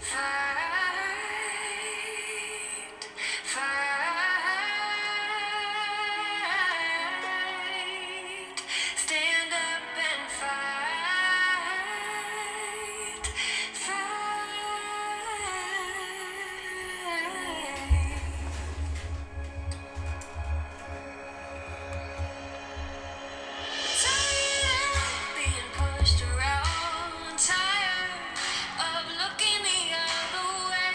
Stand up and fight. Tired of being pushed around, tired of looking the other way.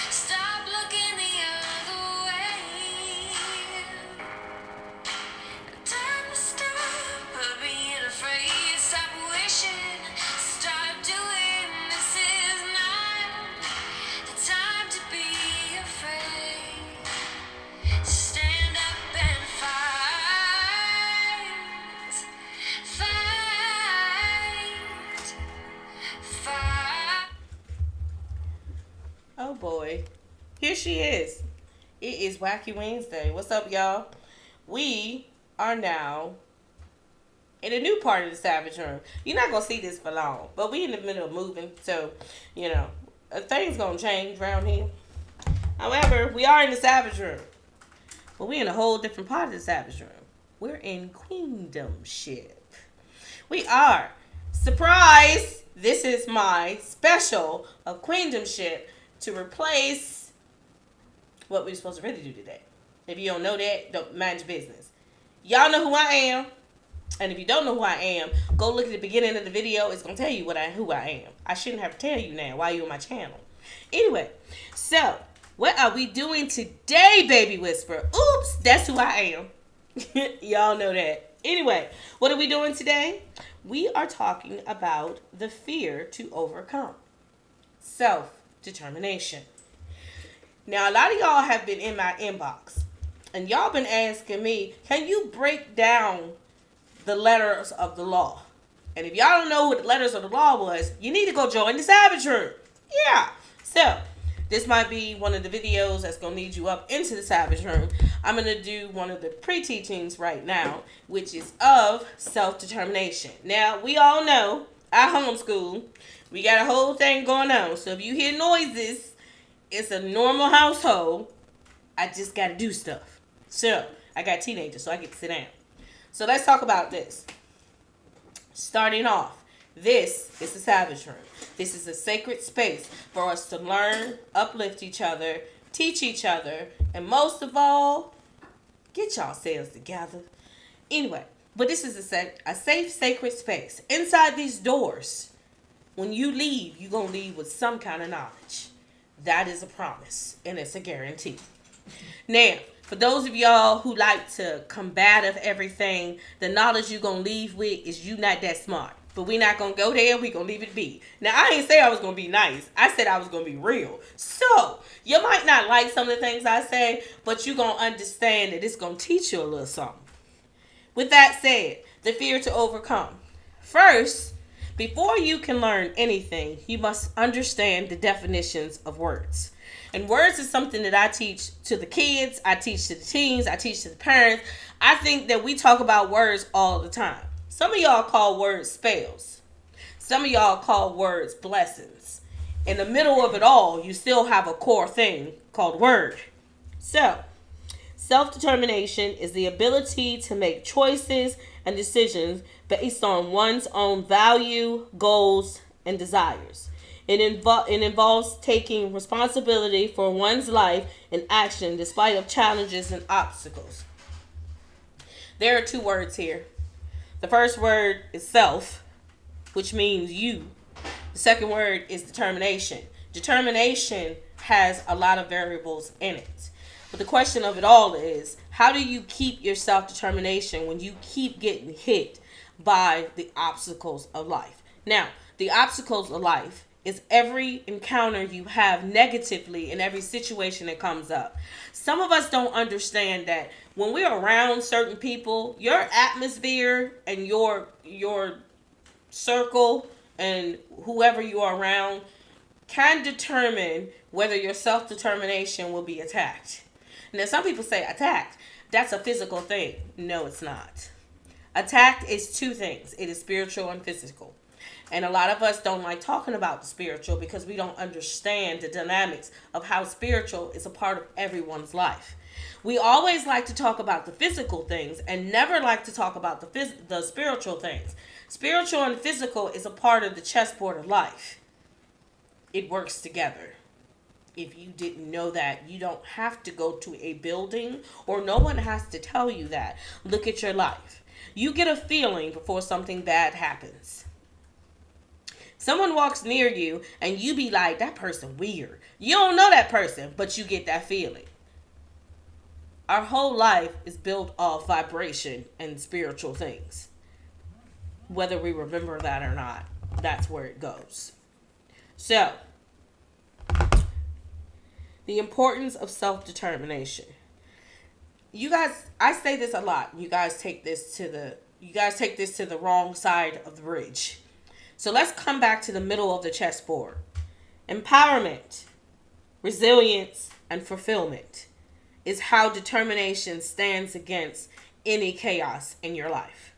Stop looking the other way. Time to stop being afraid. Stop wishing. Start doing. This is not the time to be afraid. Stand up and fight. Fight. Fight. Oh boy, here she is. It is Wacky Wednesday. What's up, y'all? We are now in a new part of the Savage Room. You're not gonna see this for long, but we in the middle of moving, so things gonna change around here. However, we are in the Savage Room, but we're in a whole different part of the Savage Room. We're in Queendomship. We are. Surprise! This is my special of Queendomship to replace what we're supposed to really do today. If you don't know that, don't mind your business. Y'all know who I am. And if you don't know who I am, go look at the beginning of the video. It's going to tell you who I am. I shouldn't have to tell you now while you're on my channel. Anyway, so what are we doing today, Baby Whisper? Oops, that's who I am. Y'all know that. Anyway, what are we doing today? We are talking about the fear to overcome. Self-determination. Now, a lot of y'all have been in my inbox, and y'all been asking me, can you break down the letters of the law? And if y'all don't know what the letters of the law was, you need to go join the Savage Room. Yeah. So, this might be one of the videos that's going to lead you up into the Savage Room. I'm going to do one of the pre-teachings right now, which is of self-determination. Now, we all know, I homeschool, we got a whole thing going on. So, if you hear noises, it's a normal household. I just got to do stuff. So, I got teenagers, so I get to sit down. So, let's talk about this. Starting off, this is the Savage Room. This is a sacred space for us to learn, uplift each other, teach each other, and most of all, get yourselves together. Anyway, but this is a safe, sacred space. Inside these doors, when you leave, you're going to leave with some kind of knowledge. That is a promise, and it's a guarantee. Now, for those of y'all who like to combative everything, the knowledge you're going to leave with is you not that smart. But we're not going to go there. We're going to leave it be. Now, I didn't say I was going to be nice. I said I was going to be real. So, you might not like some of the things I say, but you're going to understand that it's going to teach you a little something. With that said, the fear to overcome. First, before you can learn anything, you must understand the definitions of words. And words is something that I teach to the kids, I teach to the teens, I teach to the parents. I think that we talk about words all the time. Some of y'all call words spells. Some of y'all call words blessings. In the middle of it all, you still have a core thing called word. So, self-determination is the ability to make choices and decisions based on one's own value, goals, and desires. It involves taking responsibility for one's life and action despite of challenges and obstacles. There are two words here. The first word is self, which means you. The second word is determination. Determination has a lot of variables in it. But the question of it all is, how do you keep your self-determination when you keep getting hit by the obstacles of life? Now, the obstacles of life is every encounter you have negatively in every situation that comes up. Some of us don't understand that when we're around certain people, your atmosphere and your circle and whoever you are around can determine whether your self-determination will be attacked. Now, some people say attacked. That's a physical thing. No, it's not. Attacked is two things. It is spiritual and physical. And a lot of us don't like talking about the spiritual because we don't understand the dynamics of how spiritual is a part of everyone's life. We always like to talk about the physical things and never like to talk about the spiritual things. Spiritual and physical is a part of the chessboard of life. It works together. If you didn't know that, you don't have to go to a building or no one has to tell you that. Look at your life. You get a feeling before something bad happens. Someone walks near you and you be like, that person weird. You don't know that person, but you get that feeling. Our whole life is built off vibration and spiritual things. Whether we remember that or not, that's where it goes. So, the importance of self-determination. You guys, I say this a lot. You guys take this to the wrong side of the bridge. So let's come back to the middle of the chessboard. Empowerment, resilience, and fulfillment is how determination stands against any chaos in your life.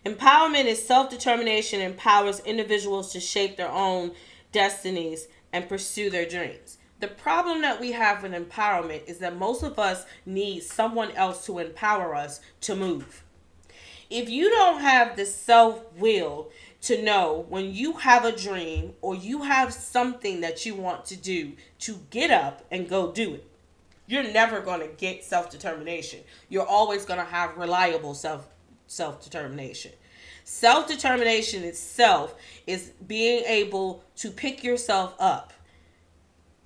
Empowerment is self-determination empowers individuals to shape their own destinies and pursue their dreams. The problem that we have with empowerment is that most of us need someone else to empower us to move. If you don't have the self-will to know when you have a dream or you have something that you want to do, to get up and go do it, you're never going to get self-determination. You're always going to have reliable self-determination. Self-determination itself is being able to pick yourself up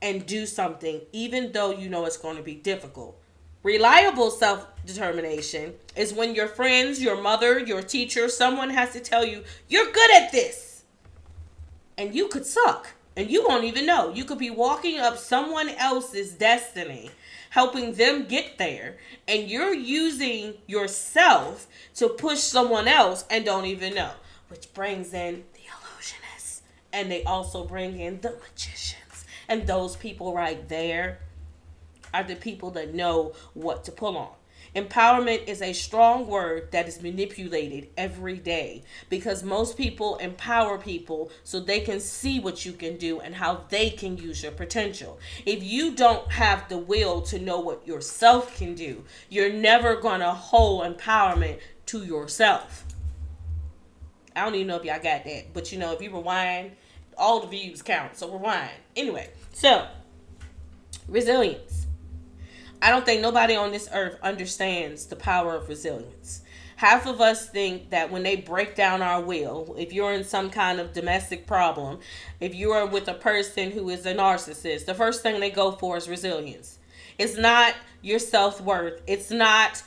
and do something even though you know it's going to be difficult. Reliable self-determination is when your friends, your mother, your teacher, someone has to tell you, you're good at this. And you could suck. And you won't even know. You could be walking up someone else's destiny, helping them get there. And you're using yourself to push someone else and don't even know. Which brings in the illusionists. And they also bring in the magicians. And those people right there are the people that know what to pull on. Empowerment is a strong word that is manipulated every day because most people empower people so they can see what you can do and how they can use your potential. If you don't have the will to know what yourself can do, you're never going to hold empowerment to yourself. I don't even know if y'all got that, but if you rewind, all the views count, so rewind. Anyway, so resilience. I don't think nobody on this earth understands the power of resilience. Half of us think that when they break down our will, if you're in some kind of domestic problem, if you are with a person who is a narcissist, the first thing they go for is resilience. It's not your self-worth. It's not,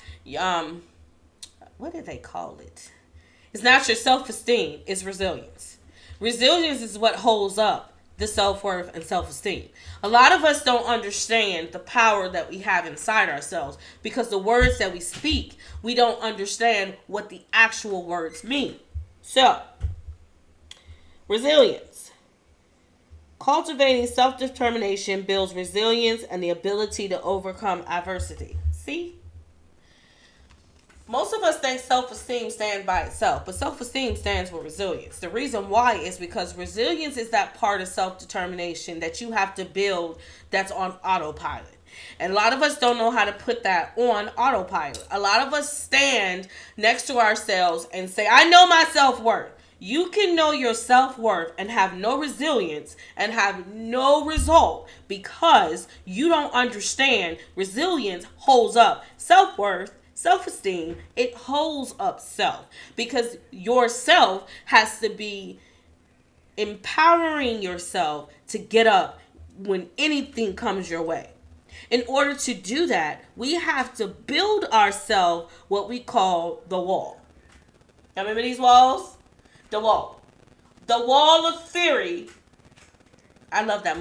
what do they call it? It's not your self-esteem. It's resilience. Resilience is what holds up the self-worth and self-esteem. A lot of us don't understand the power that we have inside ourselves because the words that we speak, we don't understand what the actual words mean. So, resilience. Cultivating self-determination builds resilience and the ability to overcome adversity. See? Most of us think self-esteem stands by itself, but self-esteem stands for resilience. The reason why is because resilience is that part of self-determination that you have to build that's on autopilot. And a lot of us don't know how to put that on autopilot. A lot of us stand next to ourselves and say, I know my self-worth. You can know your self-worth and have no resilience and have no result because you don't understand resilience holds up self-worth. Self-esteem, it holds up self because yourself has to be empowering yourself to get up when anything comes your way. In order to do that, we have to build ourselves what we call the wall. Y'all remember these walls? The wall. The wall of fury. I love that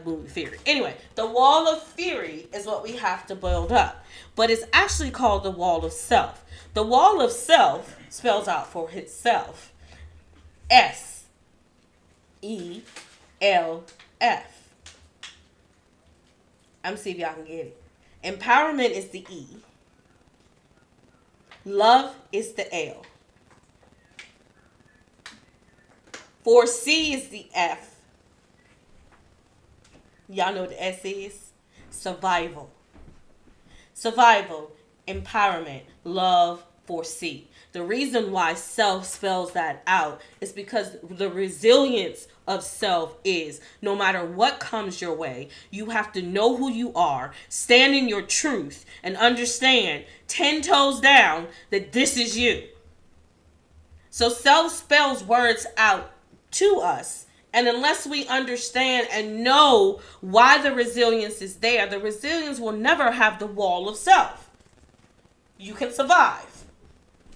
movie Fury. Anyway, the wall of fury is what we have to build up. But it's actually called the wall of self. The wall of self spells out for itself. S-E-L-F. I'm see if y'all can get it. Empowerment is the E. Love is the L. 4C is the F. Y'all know what the S is? Survival. Survival, empowerment, love, 4C. The reason why self spells that out is because the resilience of self is no matter what comes your way, you have to know who you are, stand in your truth, and understand 10 toes down that this is you. So self spells words out to us. And unless we understand and know why the resilience is there, the resilience will never have the wall of self. You can survive.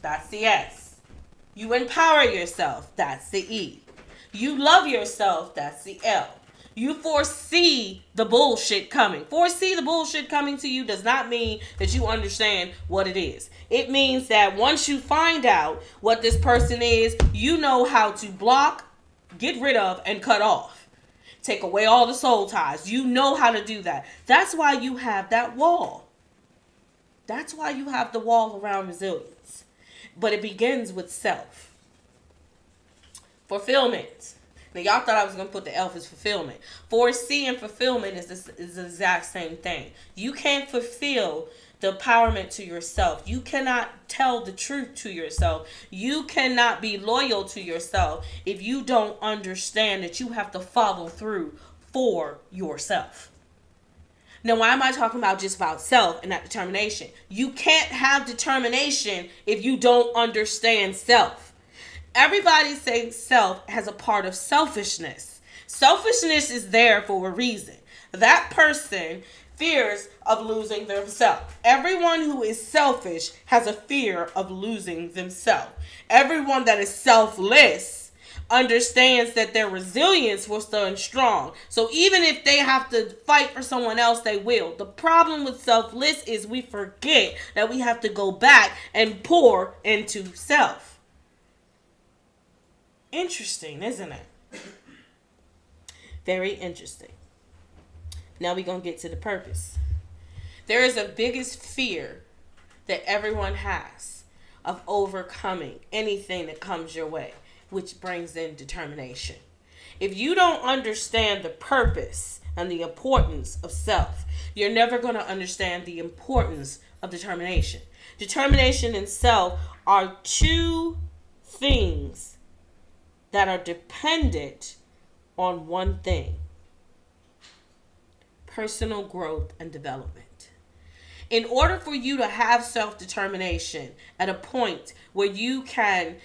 That's the S. You empower yourself. That's the E. You love yourself. That's the L. You foresee the bullshit coming. Foresee the bullshit coming to you does not mean that you understand what it is. It means that once you find out what this person is, you know how to block, get rid of, and cut off. Take away all the soul ties. You know how to do that. That's why you have that wall. That's why you have the wall around resilience. But it begins with self. Fulfillment. Now, y'all thought I was going to put the F as fulfillment. 4C and fulfillment is the exact same thing. You can't fulfill the empowerment to yourself. You cannot tell the truth to yourself. You cannot be loyal to yourself if you don't understand that you have to follow through for yourself. Now, why am I talking about just about self and not determination? You can't have determination if you don't understand self. Everybody saying self has a part of selfishness. Selfishness is there for a reason. That person fears of losing themselves. Everyone who is selfish has a fear of losing themselves. Everyone that is selfless understands that their resilience will stand strong. So even if they have to fight for someone else, they will. The problem with selfless is we forget that we have to go back and pour into self. Interesting, isn't it? Very interesting. Now we're going to get to the purpose. There is a biggest fear that everyone has of overcoming anything that comes your way, which brings in determination. If you don't understand the purpose and the importance of self, you're never going to understand the importance of determination. Determination and self are two things that are dependent on one thing: personal growth and development. In order for you to have self-determination at a point where you can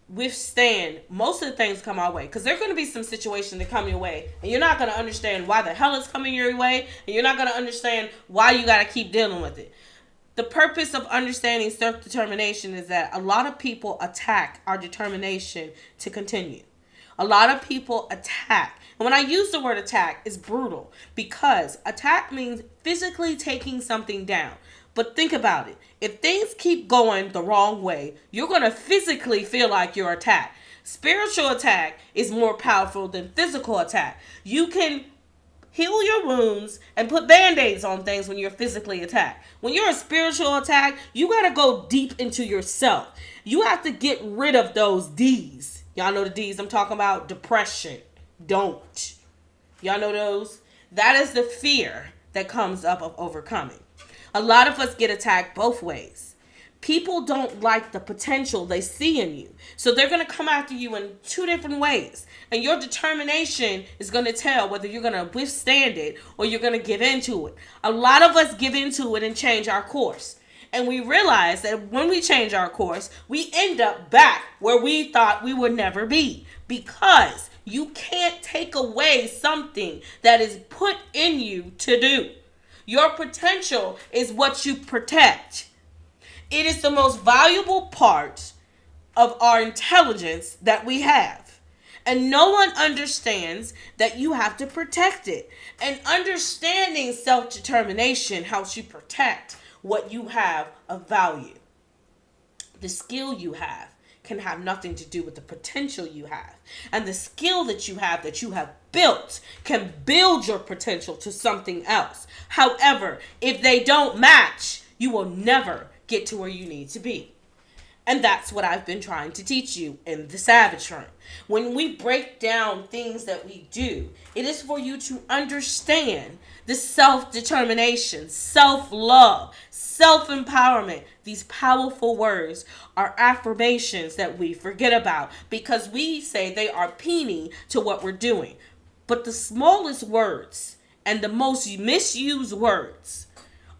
withstand most of the things come our way, because there are going to be some situations that come your way and you're not going to understand why the hell it's coming your way, and you're not going to understand why you got to keep dealing with it. The purpose of understanding self-determination is that a lot of people attack our determination to continue. A lot of people attack. And when I use the word attack, it's brutal, because attack means physically taking something down. But think about it. If things keep going the wrong way, you're going to physically feel like you're attacked. Spiritual attack is more powerful than physical attack. You can heal your wounds and put band-aids on things when you're physically attacked. When you're a spiritual attack, you got to go deep into yourself. You have to get rid of those D's. Y'all know the D's I'm talking about? Depression. Don't. Y'all know those? That is the fear that comes up of overcoming. A lot of us get attacked both ways. People don't like the potential they see in you. So they're going to come after you in two different ways. And your determination is going to tell whether you're going to withstand it or you're going to give into it. A lot of us give into it and change our course. And we realize that when we change our course, we end up back where we thought we would never be. Because you can't take away something that is put in you to do. Your potential is what you protect. It is the most valuable part of our intelligence that we have. And no one understands that you have to protect it. And understanding self-determination helps you protect what you have of value. The skill you have can have nothing to do with the potential you have. And the skill that you have built can build your potential to something else. However, if they don't match, you will never get to where you need to be. And that's what I've been trying to teach you in the Savage Run. When we break down things that we do, it is for you to understand the self-determination, self-love, self-empowerment. These powerful words are affirmations that we forget about because we say they are puny to what we're doing. But the smallest words and the most misused words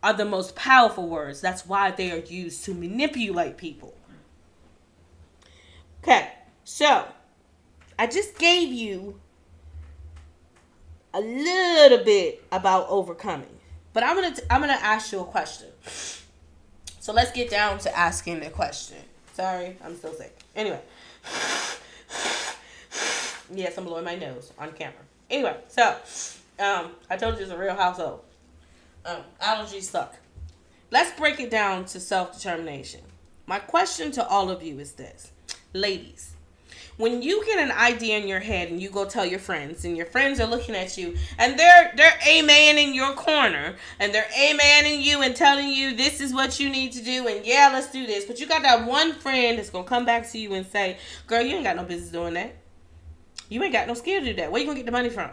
are the most powerful words. That's why they are used to manipulate people. Okay, so I just gave you a little bit about overcoming, but I'm gonna ask you a question. So let's get down to asking the question. Sorry, I'm still sick. Anyway, yes, I'm blowing my nose on camera. Anyway, so I told you it's a real household. Allergies suck. Let's break it down to self-determination. My question to all of you is this. Ladies, when you get an idea in your head and you go tell your friends and your friends are looking at you and they're a-manning your corner and they're a-manning you and telling you this is what you need to do and yeah, let's do this. But you got that one friend that's going to come back to you and say, girl, you ain't got no business doing that. You ain't got no skill to do that. Where you going to get the money from?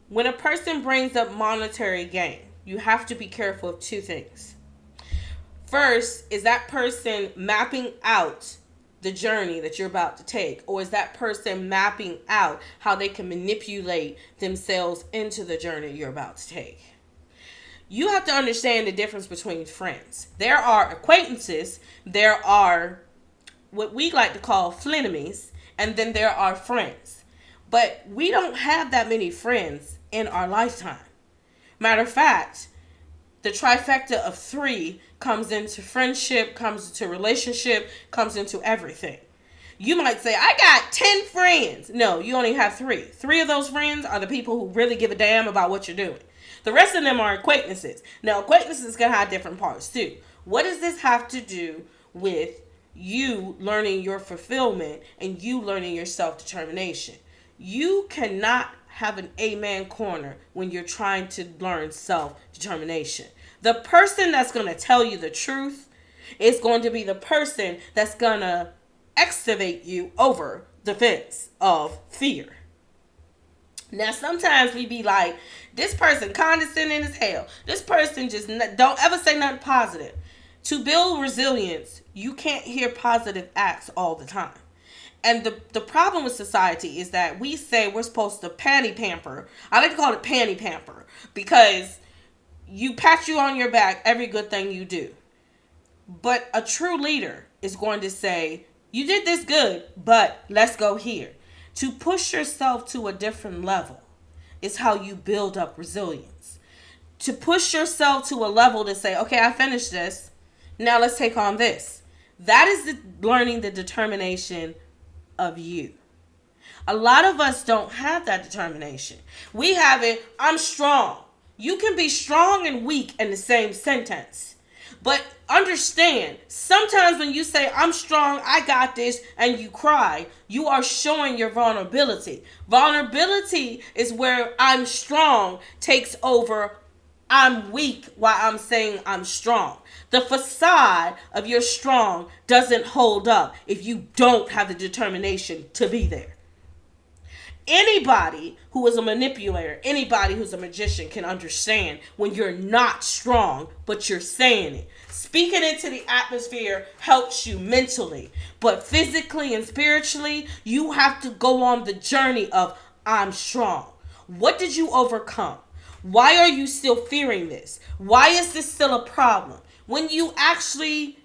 When a person brings up monetary gain, you have to be careful of two things. First, is that person mapping out the journey that you're about to take, or is that person mapping out how they can manipulate themselves into the journey you're about to take? You have to understand the difference between friends. There are acquaintances, there are what we like to call frenemies, and then there are friends. But we don't have that many friends in our lifetime. Matter of fact, the trifecta of 3 comes into friendship, comes into relationship, comes into everything. You might say, I got 10 friends. No, you only have 3. 3 of those friends are the people who really give a damn about what you're doing. The rest of them are acquaintances. Now, acquaintances can have different parts too. What does this have to do with you learning your fulfillment and you learning your self-determination? You cannot have an amen corner when you're trying to learn self-determination. The person that's going to tell you the truth is going to be the person that's going to excavate you over the fence of fear. Now, sometimes we be like, this person condescending as hell. This person just don't ever say nothing positive. To build resilience, you can't hear positive acts all the time. And the problem with society is that we say we're supposed to panty pamper. I like to call it panty pamper because you pat you on your back every good thing you do. But a true leader is going to say, you did this good, but let's go here. To push yourself to a different level is how you build up resilience. To push yourself to a level to say, okay, I finished this. Now let's take on this. That is learning the determination of you. A lot of us don't have that determination. We have it, I'm strong. You can be strong and weak in the same sentence. But understand, sometimes when you say, I'm strong, I got this, and you cry, you are showing your vulnerability. Vulnerability is where I'm strong takes over I'm weak while I'm saying I'm strong. The facade of you're strong doesn't hold up if you don't have the determination to be there. Anybody who is a manipulator, anybody who's a magician can understand when you're not strong, but you're saying it. Speaking into the atmosphere helps you mentally, but physically and spiritually, you have to go on the journey of I'm strong. What did you overcome? Why are you still fearing this? Why is this still a problem? When you actually,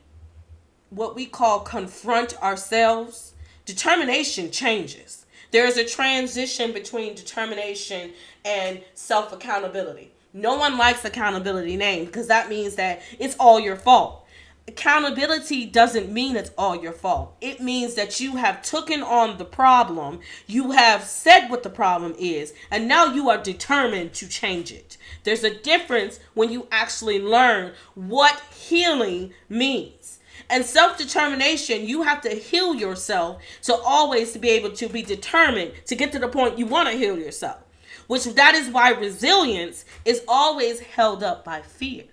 what we call confront ourselves, determination changes. There is a transition between determination and self-accountability. No one likes accountability name because that means that it's all your fault. Accountability doesn't mean it's all your fault. It means that you have taken on the problem, you have said what the problem is, and now you are determined to change it. There's a difference when you actually learn what healing means. And self-determination, you have to heal yourself to always be able to be determined to get to the point you want to heal yourself. Which that is why resilience is always held up by fear.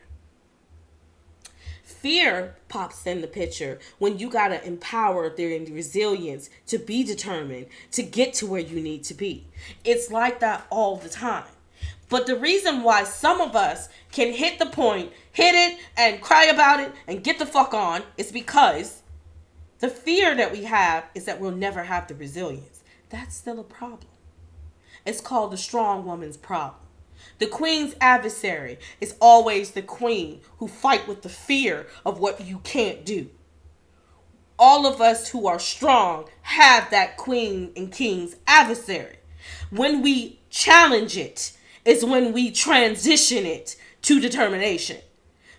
Fear pops in the picture when you got to empower their resilience to be determined to get to where you need to be. It's like that all the time. But the reason why some of us can hit the point, hit it, and cry about it, and get the fuck on is because the fear that we have is that we'll never have the resilience. That's still a problem. It's called the strong woman's problem. The queen's adversary is always the queen who fight with the fear of what you can't do. All of us who are strong have that queen and king's adversary. When we challenge it is when we transition it to determination.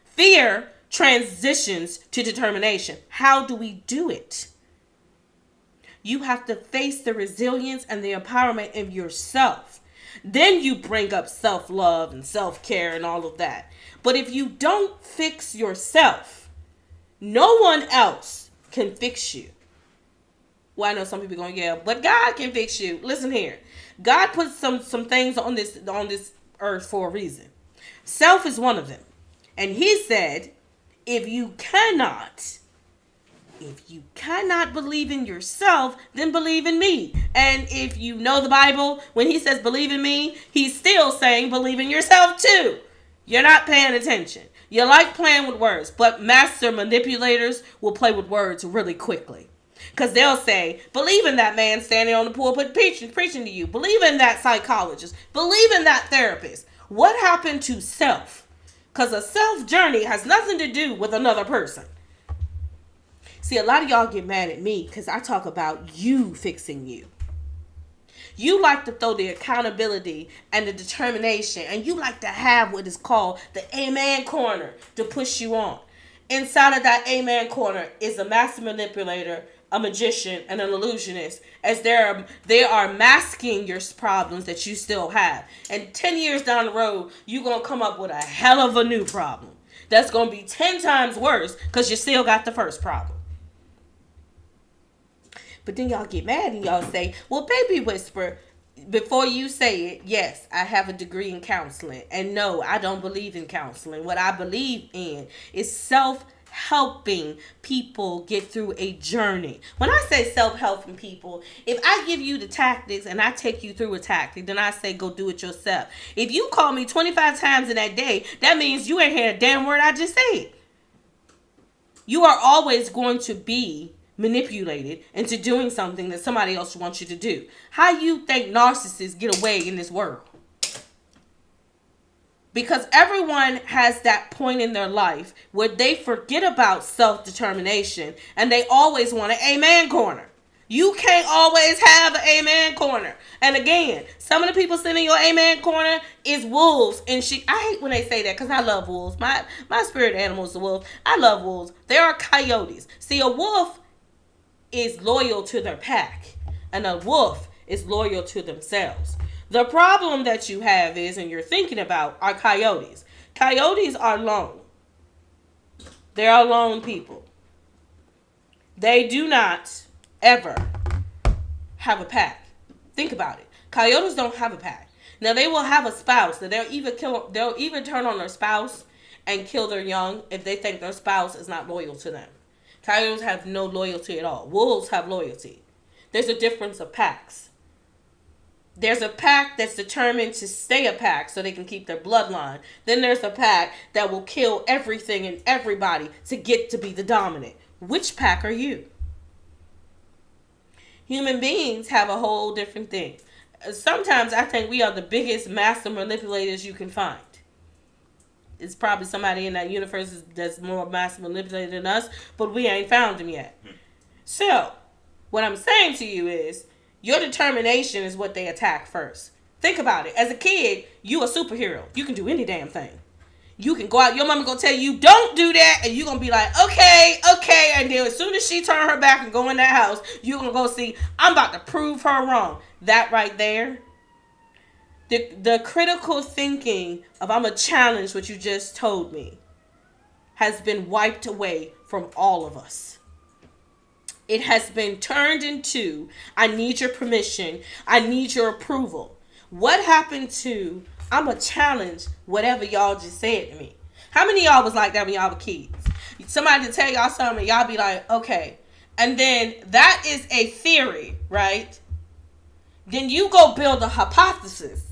Fear transitions to determination. How do we do it? You have to face the resilience and the empowerment of yourself. Then you bring up self-love and self-care and all of that. But if you don't fix yourself, no one else can fix you. Well, I know some people are going, yeah, but God can fix you. Listen here. God put some things on this earth for a reason. Self is one of them. And he said, if you cannot believe in yourself, then believe in me. And if you know the Bible, when he says believe in me, he's still saying believe in yourself too. You're not paying attention. You like playing with words, but master manipulators will play with words really quickly. Because they'll say, believe in that man standing on the pulpit preaching to you. Believe in that psychologist. Believe in that therapist. What happened to self? Because a self journey has nothing to do with another person. See, a lot of y'all get mad at me because I talk about you fixing you. You like to throw the accountability and the determination, and you like to have what is called the amen corner to push you on. Inside of that amen corner is a master manipulator, a magician, and an illusionist, as they are masking your problems that you still have. And 10 years down the road, you're going to come up with a hell of a new problem that's going to be 10 times worse because you still got the first problem. But then y'all get mad and y'all say, well, baby whisper, before you say it, yes, I have a degree in counseling. And no, I don't believe in counseling. What I believe in is self-helping people get through a journey. When I say self-helping people, if I give you the tactics and I take you through a tactic, then I say go do it yourself. If you call me 25 times in that day, that means you ain't heard a damn word I just said. You are always going to be manipulated into doing something that somebody else wants you to do. How you think narcissists get away in this world? Because everyone has that point in their life where they forget about self-determination and they always want an amen corner. You can't always have an amen corner. And again, some of the people sitting in your amen corner is wolves and sheep. I hate when they say that because I love wolves. My spirit animal is a wolf. I love wolves. There are coyotes. See, a wolf is loyal to their pack, and a wolf is loyal to themselves. The problem that you have is, and you're thinking about, are coyotes. Coyotes are lone. They are lone people. They do not ever have a pack. Think about it. Coyotes don't have a pack. Now they will have a spouse that they'll even turn on their spouse and kill their young if they think their spouse is not loyal to them. Coyotes have no loyalty at all. Wolves have loyalty. There's a difference of packs. There's a pack that's determined to stay a pack so they can keep their bloodline. Then there's a pack that will kill everything and everybody to get to be the dominant. Which pack are you? Human beings have a whole different thing. Sometimes I think we are the biggest master manipulators you can find. It's probably somebody in that universe that's more master manipulated than us, but we ain't found him yet. So, what I'm saying to you is, your determination is what they attack first. Think about it. As a kid, you a superhero. You can do any damn thing. You can go out, your mama gonna tell you, don't do that, and you gonna be like, okay, and then as soon as she turn her back and go in that house, you gonna go see, I'm about to prove her wrong. That right there, the critical thinking of I'm going to challenge what you just told me has been wiped away from all of us. It has been turned into, I need your permission. I need your approval. What happened to, I'm going to challenge whatever y'all just said to me? How many of y'all was like that when y'all were kids? Somebody to tell y'all something, and y'all be like, okay. And then that is a theory, right? Then you go build a hypothesis,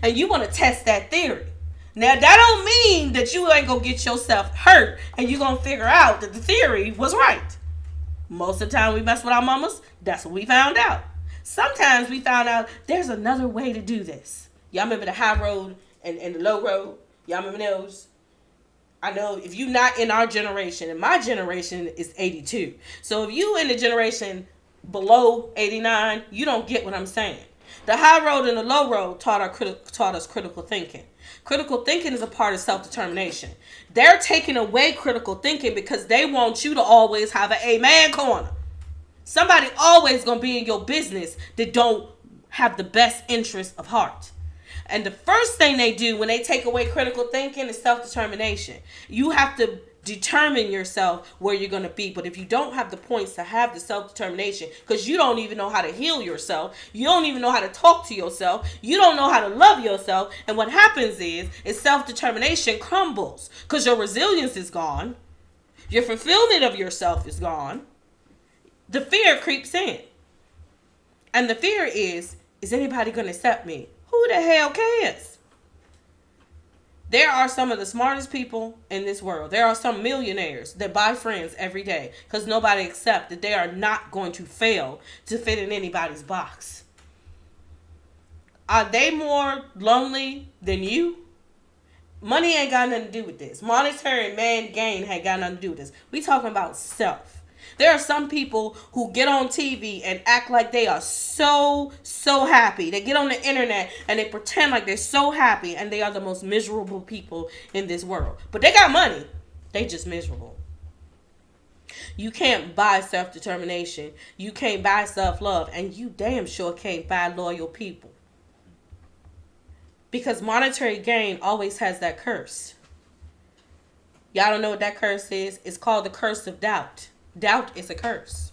and you want to test that theory. Now, that don't mean that you ain't going to get yourself hurt, and you going to figure out that the theory was right. Most of the time we mess with our mamas, that's what we found out. Sometimes we found out there's another way to do this. Y'all remember the high road and the low road? Y'all remember those? I know if you're not in our generation, and my generation is 82. So if you in the generation below 89, you don't get what I'm saying. The high road and the low road taught us critical thinking. Critical thinking is a part of self-determination. They're taking away critical thinking because they want you to always have an amen corner. Somebody always going to be in your business that don't have the best interest of heart. And the first thing they do when they take away critical thinking is self-determination. You have to determine yourself where you're going to be. But if you don't have the points to have the self-determination, because you don't even know how to heal yourself, you don't even know how to talk to yourself, you don't know how to love yourself, and what happens is self-determination crumbles because your resilience is gone. Your fulfillment of yourself is gone. The fear creeps in. And the fear is anybody going to accept me? Who the hell cares? There are some of the smartest people in this world. There are some millionaires that buy friends every day because nobody accepts that they are not going to fail to fit in anybody's box. Are they more lonely than you? Money ain't got nothing to do with this. Monetary and man gain ain't got nothing to do with this. We talking about self. There are some people who get on TV and act like they are so happy. They get on the internet and they pretend like they're so happy, and they are the most miserable people in this world. But they got money. They just miserable. You can't buy self-determination. You can't buy self-love. And you damn sure can't buy loyal people. Because monetary gain always has that curse. Y'all don't know what that curse is? It's called the curse of doubt. Doubt is a curse.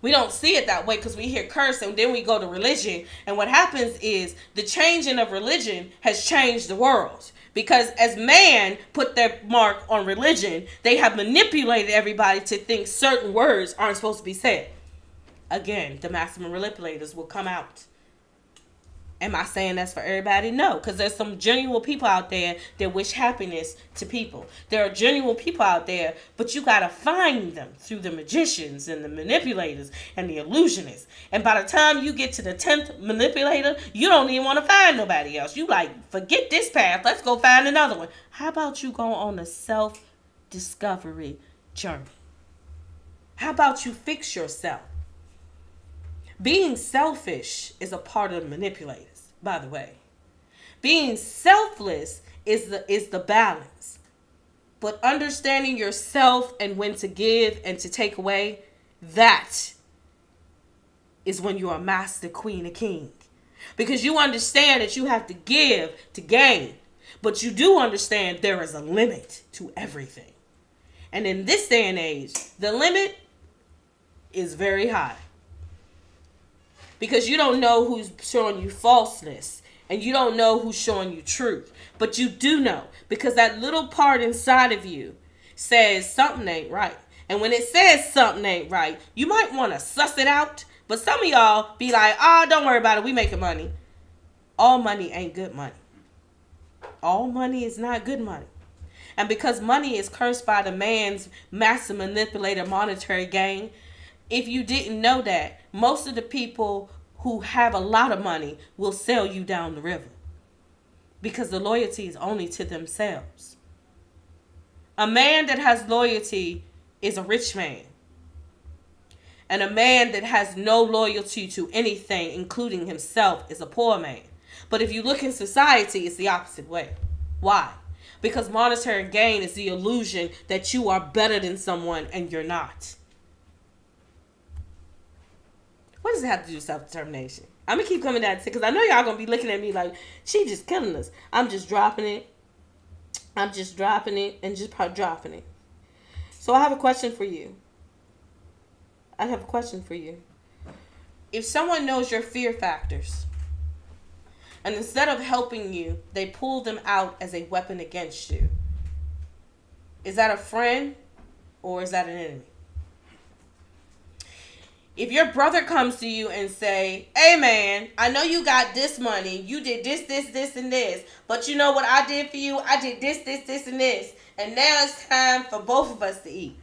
We don't see it that way because we hear curse and then we go to religion. And what happens is the changing of religion has changed the world. Because as man put their mark on religion, they have manipulated everybody to think certain words aren't supposed to be said. Again, the maximum manipulators will come out. Am I saying that's for everybody? No, because there's some genuine people out there that wish happiness to people. There are genuine people out there, but you got to find them through the magicians and the manipulators and the illusionists. And by the time you get to the 10th manipulator, you don't even want to find nobody else. You like, forget this path. Let's go find another one. How about you go on a self-discovery journey? How about you fix yourself? Being selfish is a part of the manipulators, by the way. Being selfless is the balance. But understanding yourself and when to give and to take away, that is when you're a master, queen, or king. Because you understand that you have to give to gain. But you do understand there is a limit to everything. And in this day and age, the limit is very high. Because you don't know who's showing you falseness. And you don't know who's showing you truth. But you do know. Because that little part inside of you says something ain't right. And when it says something ain't right, you might want to suss it out. But some of y'all be like, don't worry about it. We making money. All money ain't good money. All money is not good money. And because money is cursed by the man's master manipulator monetary gain, if you didn't know that, most of the people who have a lot of money will sell you down the river. Because the loyalty is only to themselves. A man that has loyalty is a rich man. And a man that has no loyalty to anything, including himself, is a poor man. But if you look in society, it's the opposite way. Why? Because monetary gain is the illusion that you are better than someone and you're not. What does it have to do with self-determination? I'm going to keep coming at it because I know y'all going to be looking at me like, she just killing us. I'm just dropping it. I'm just dropping it and just dropping it. So I have a question for you. If someone knows your fear factors, and instead of helping you, they pull them out as a weapon against you, is that a friend or is that an enemy? If your brother comes to you and say, hey man, I know you got this money, you did this, and this, but you know what I did for you? I did this, and this, and now it's time for both of us to eat.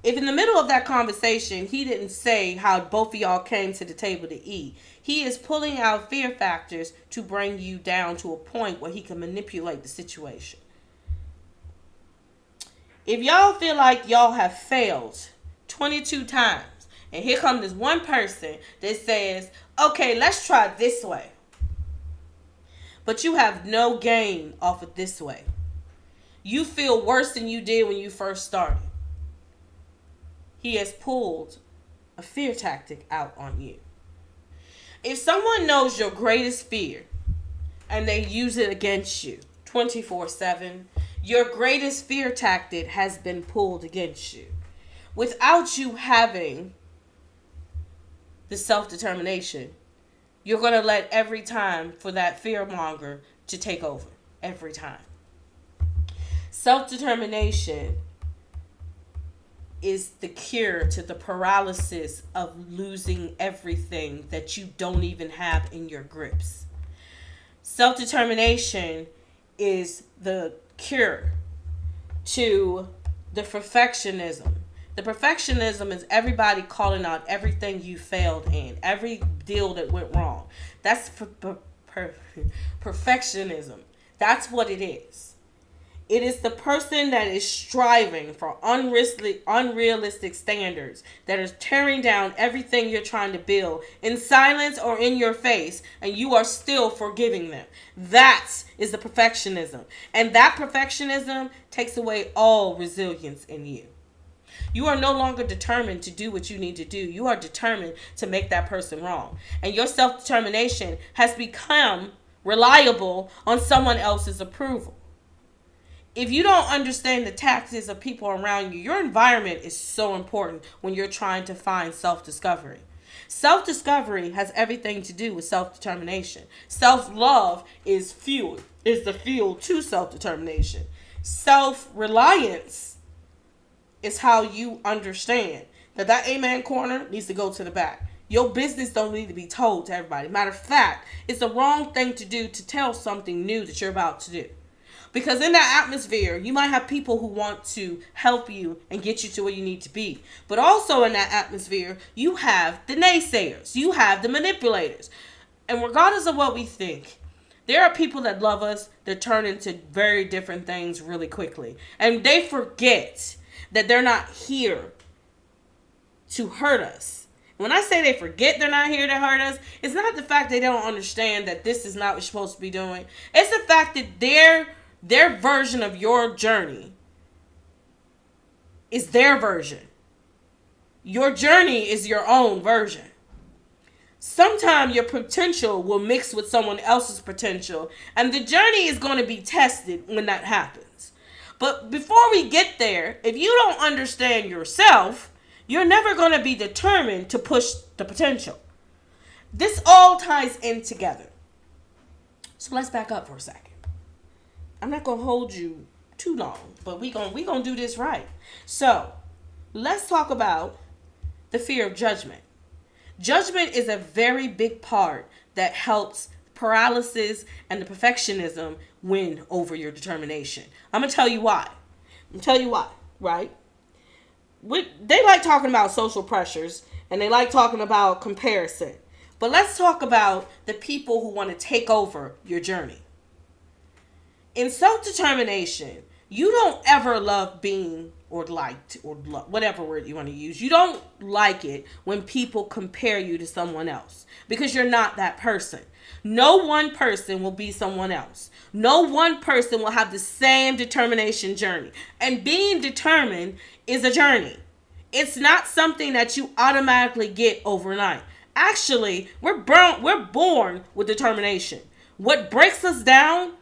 If in the middle of that conversation, he didn't say how both of y'all came to the table to eat, he is pulling out fear factors to bring you down to a point where he can manipulate the situation. If y'all feel like y'all have failed 22 times, and here comes this one person that says, okay, let's try this way, but you have no gain off of this way. You feel worse than you did when you first started. He has pulled a fear tactic out on you. If someone knows your greatest fear and they use it against you 24/7, your greatest fear tactic has been pulled against you. Without you having the self-determination, you're going to let every time for that fearmonger to take over. Every time. Self-determination is the cure to the paralysis of losing everything that you don't even have in your grips. Self-determination is the cure to the perfectionism. The perfectionism is everybody calling out everything you failed in, every deal that went wrong. That's perfectionism. That's what it is. It is the person that is striving for unrealistic standards, that is tearing down everything you're trying to build in silence or in your face, and you are still forgiving them. That is the perfectionism. And that perfectionism takes away all resilience in you. You are no longer determined to do what you need to do. You are determined to make that person wrong. And your self-determination has become reliable on someone else's approval. If you don't understand the tactics of people around you, your environment is so important when you're trying to find self-discovery. Self-discovery has everything to do with self-determination. Self-love is the fuel to self-determination. Self-reliance is how you understand that amen corner needs to go to the back. Your business don't need to be told to everybody. Matter of fact, it's the wrong thing to do to tell something new that you're about to do. Because in that atmosphere, you might have people who want to help you and get you to where you need to be. But also in that atmosphere, you have the naysayers. You have the manipulators. And regardless of what we think, there are people that love us that turn into very different things really quickly. And they forget that they're not here to hurt us. When I say they forget they're not here to hurt us, it's not the fact they don't understand that this is not what you're supposed to be doing. It's the fact that their version of your journey is their version. Your journey is your own version. Sometimes your potential will mix with someone else's potential, and the journey is going to be tested when that happens. But before we get there, if you don't understand yourself, you're never going to be determined to push the potential. This all ties in together. So let's back up for a second. I'm not going to hold you too long, but we gonna do this right. So let's talk about the fear of judgment. Judgment is a very big part that helps paralysis and the perfectionism win over your determination. I'm going to tell you why. Right? They like talking about social pressures and they like talking about comparison. But let's talk about the people who want to take over your journey. In self-determination, you don't ever love being or liked or whatever word you want to use. You don't like it when people compare you to someone else because you're not that person. No one person will be someone else. No one person will have the same determination journey. And being determined is a journey. It's not something that you automatically get overnight. Actually, we're born with determination. What breaks us down,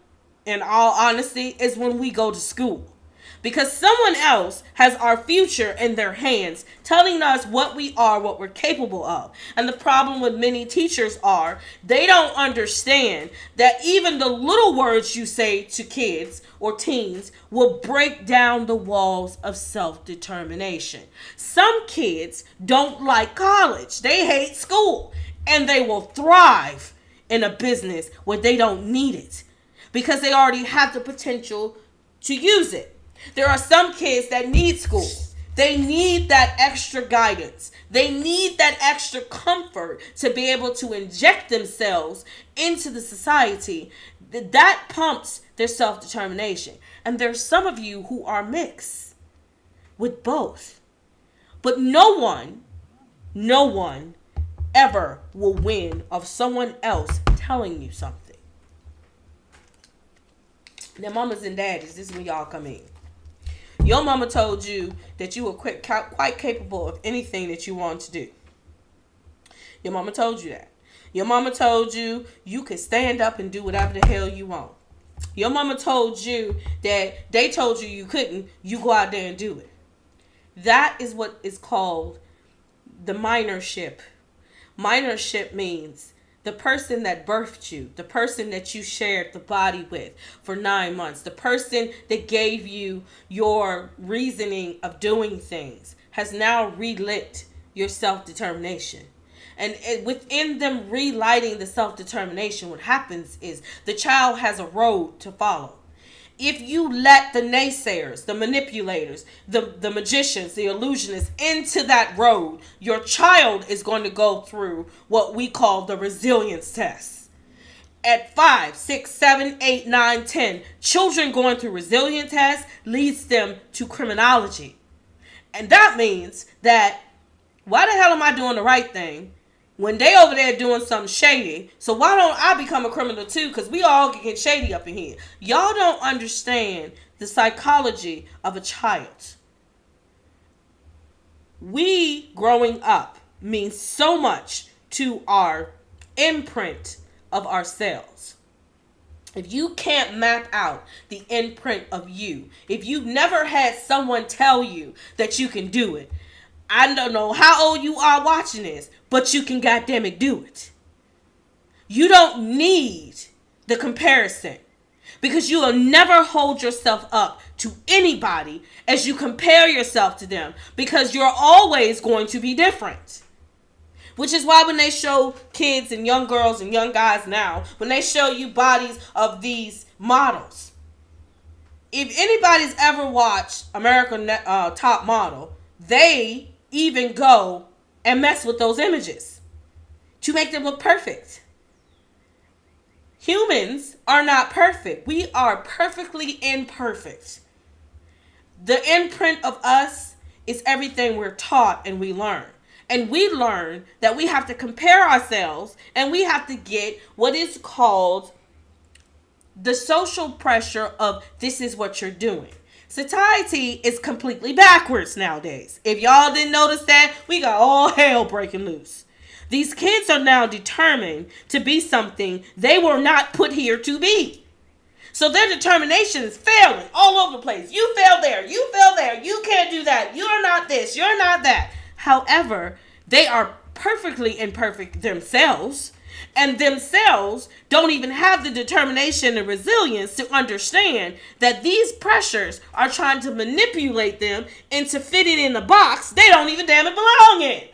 in all honesty, is when we go to school. because someone else has our future in their hands, telling us what we are, what we're capable of. And the problem with many teachers are they don't understand that even the little words you say to kids or teens will break down the walls of self-determination. Some kids don't like college. They hate school, and they will thrive in a business where they don't need it because they already have the potential to use it. There are some kids that need school. They need that extra guidance. They need that extra comfort to be able to inject themselves into the society. That pumps their self-determination. And there's some of you who are mixed with both. But no one ever will win of someone else telling you something. Now, mamas and daddies, this is when y'all come in. Your mama told you that you were quite capable of anything that you want to do. Your mama told you that. Your mama told you you could stand up and do whatever the hell you want. Your mama told you that they told you you couldn't. You go out there and do it. That is what is called the minorship. Minorship means the person that birthed you, the person that you shared the body with for 9 months, the person that gave you your reasoning of doing things has now relit your self-determination. And within them relighting the self-determination, what happens is the child has a road to follow. If you let the naysayers, the manipulators, the magicians, the illusionists into that road, your child is going to go through what we call the resilience test. At 5, 6, 7, 8, 9, 10, children going through resilience tests leads them to criminology. And that means that, why the hell am I doing the right thing when they over there doing something shady? So why don't I become a criminal too? Because we all get shady up in here. Y'all don't understand the psychology of a child. We growing up means so much to our imprint of ourselves. If you can't map out the imprint of you, if you've never had someone tell you that you can do it, I don't know how old you are watching this, but you can goddamn it do it. You don't need the comparison, because you will never hold yourself up to anybody as you compare yourself to them, because you're always going to be different. Which is why when they show kids and young girls and young guys now, when they show you bodies of these models, if anybody's ever watched American Top Model, they even go and mess with those images to make them look perfect. Humans are not perfect. We are perfectly imperfect. The imprint of us is everything we're taught and we learn. And we learn that we have to compare ourselves, and we have to get what is called the social pressure of this is what you're doing. Society is completely backwards nowadays. If y'all didn't notice that, we got all hell breaking loose. These kids are now determined to be something they were not put here to be. So their determination is failing all over the place. You failed there. You failed there. You can't do that. You're not this. You're not that. However, they are perfectly imperfect themselves, and themselves don't even have the determination and resilience to understand that these pressures are trying to manipulate them into fitting in the box they don't even damn it belong in.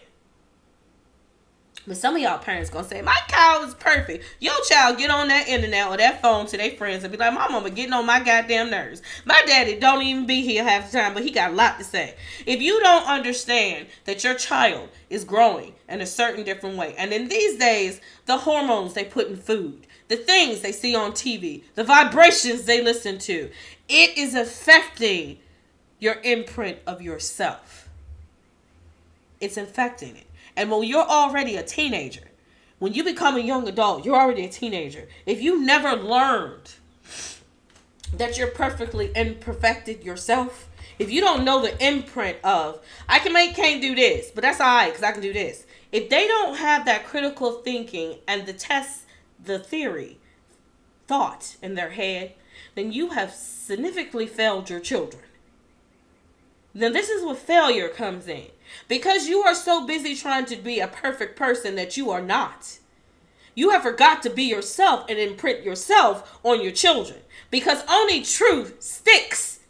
But some of y'all parents gonna say, my child is perfect. Your child get on that internet or that phone to their friends and be like, my mama getting on my goddamn nerves. My daddy don't even be here half the time, but he got a lot to say. If you don't understand that your child is growing in a certain different way, and in these days, the hormones they put in food, the things they see on TV, the vibrations they listen to, it is affecting your imprint of yourself. It's infecting it. And when you're already a teenager, when you become a young adult, you're already a teenager. If you never learned that you're perfectly imperfected yourself, if you don't know the imprint of, can't do this, but that's all right because I can do this. If they don't have that critical thinking and the theory, thought in their head, then you have significantly failed your children. then this is where failure comes in. Because you are so busy trying to be a perfect person that you are not. You have forgot to be yourself and imprint yourself on your children. Because only truth sticks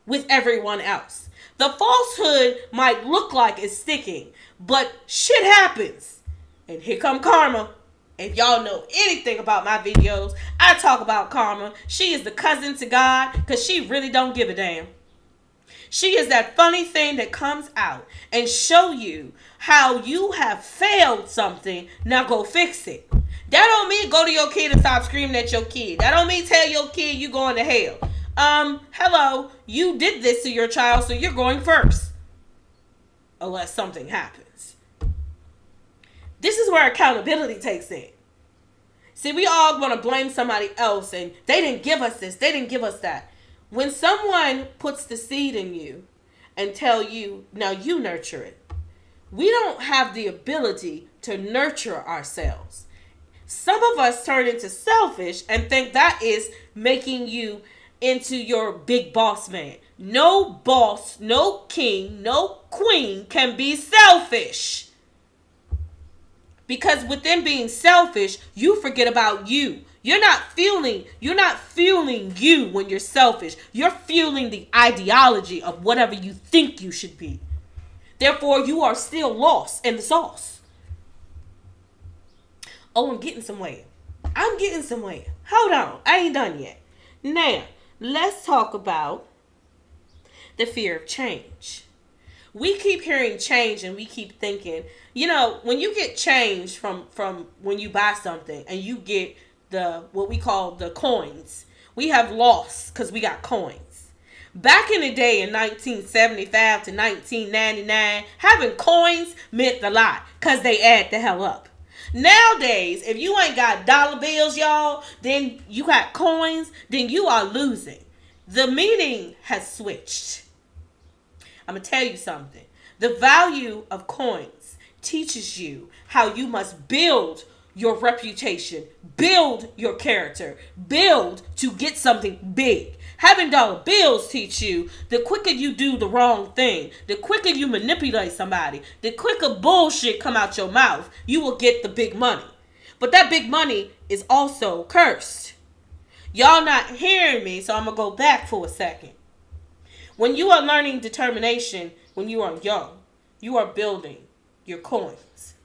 with everyone else. The falsehood might look like it's sticking, but shit happens. And here come karma. If y'all know anything about my videos, I talk about karma. She is the cousin to God because she really don't give a damn. She is that funny thing that comes out and show you how you have failed something. Now go fix it. That don't mean go to your kid and stop screaming at your kid. That don't mean tell your kid you going to hell. Hello, you did this to your child, so you're going first. Unless something happens. This is where accountability takes in. See, we all want to blame somebody else and they didn't give us this, they didn't give us that. When someone puts the seed in you and tell you, now you nurture it, we don't have the ability to nurture ourselves. Some of us turn into selfish and think that is making you into your big boss man. No boss, no king, no queen can be selfish. Because within being selfish, you forget about you. You're not fueling you when you're selfish. You're fueling the ideology of whatever you think you should be. Therefore, you are still lost in the sauce. Oh, I'm getting somewhere. Hold on. I ain't done yet. Now, let's talk about the fear of change. We keep hearing change and we keep thinking, when you get change from when you buy something and you get what we call the coins, we have loss because we got coins. Back in the day in 1975 to 1999, having coins meant a lot because they add the hell up. Nowadays, if you ain't got dollar bills, y'all, then you got coins, then you are losing. The meaning has switched. I'm going to tell you something. The value of coins teaches you how you must build your reputation, build your character, build to get something big. Having dollar bills teach you the quicker you do the wrong thing, the quicker you manipulate somebody, the quicker bullshit come out your mouth, you will get the big money. But that big money is also cursed. Y'all not hearing me, so I'm going to go back for a second. When you are learning determination, when you are young, you are building your coins.